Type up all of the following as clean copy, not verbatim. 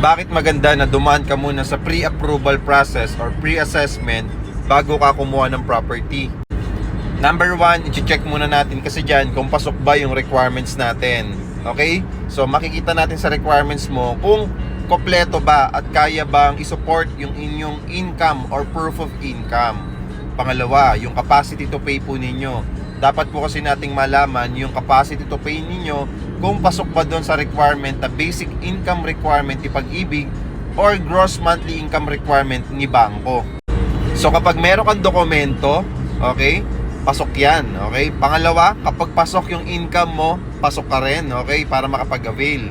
Bakit maganda na dumaan ka muna sa pre-approval process or pre-assessment bago ka kumuha ng property? Number one, i-check muna natin kasi dyan kung pasok ba yung requirements natin. Okay? So makikita natin sa requirements mo kung kompleto ba at kaya bang isupport yung inyong income or proof of income. Pangalawa, yung capacity to pay po ninyo. Dapat po kasi nating malaman yung capacity to pay ninyo kung pasok ba doon sa requirement na basic income requirement ni Pag-ibig or gross monthly income requirement ni bangko. So kapag meron kang dokumento, okay, pasok yan, okay? Pangalawa, kapag pasok yung income mo, pasok ka rin, okay, para makapag-avail.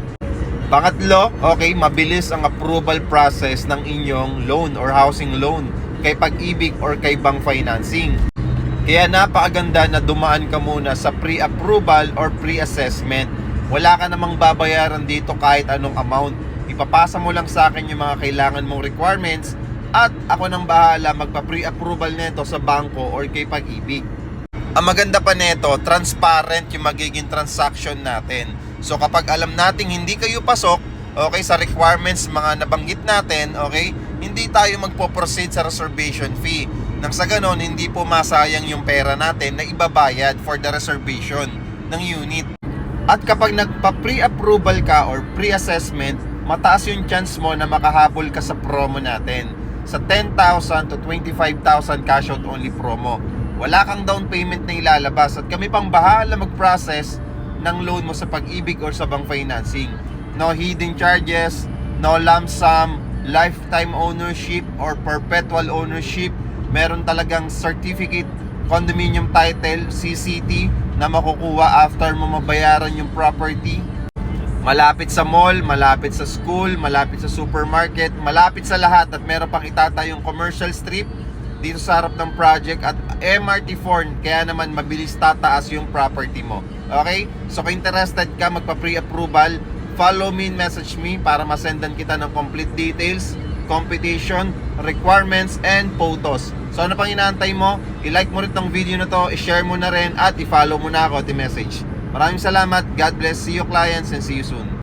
Pangatlo, okay, mabilis ang approval process ng inyong loan or housing loan kay Pag-ibig or kay bank financing. Kaya napakaganda na dumaan ka muna sa pre-approval or pre-assessment. Wala ka namang babayaran dito kahit anong amount. Ipapasa mo lang sa akin yung mga kailangan mong requirements at ako nang bahala magpa-pre-approval nito sa bangko or kay Pag-ibig. Ang maganda pa nito, transparent yung magiging transaction natin. So kapag alam nating hindi kayo pasok, okay, sa requirements mga nabanggit natin, okay, hindi tayo magpo-proceed sa reservation fee. Nang sa ganon, hindi po masayang yung pera natin na ibabayad for the reservation ng unit. At kapag nagpa-pre-approval ka or pre-assessment, mataas yung chance mo na makahabol ka sa promo natin. Sa 10,000 to 25,000 cash out only promo. Wala kang down payment na ilalabas at kami pang bahala mag-process ng loan mo sa Pag-ibig or sa bank financing. No hidden charges, no lump sum, lifetime ownership or perpetual ownership. Meron talagang certificate, condominium title, CCT na makukuha after mo mabayaran yung property. Malapit sa mall, malapit sa school, malapit sa supermarket, malapit sa lahat at meron pang itatayong commercial strip dito sa harap ng project at MRT4, kaya naman mabilis tataas yung property mo. Okay? So kung interested ka magpa-pre-approval, follow me and message me para masendan kita ng complete details, competition, requirements, and photos. So ano pang inaantay mo? I-like mo rin tong video na to, i-share mo na rin at i-follow mo na ako at i-message. Maraming salamat, God bless, see you clients and see you soon.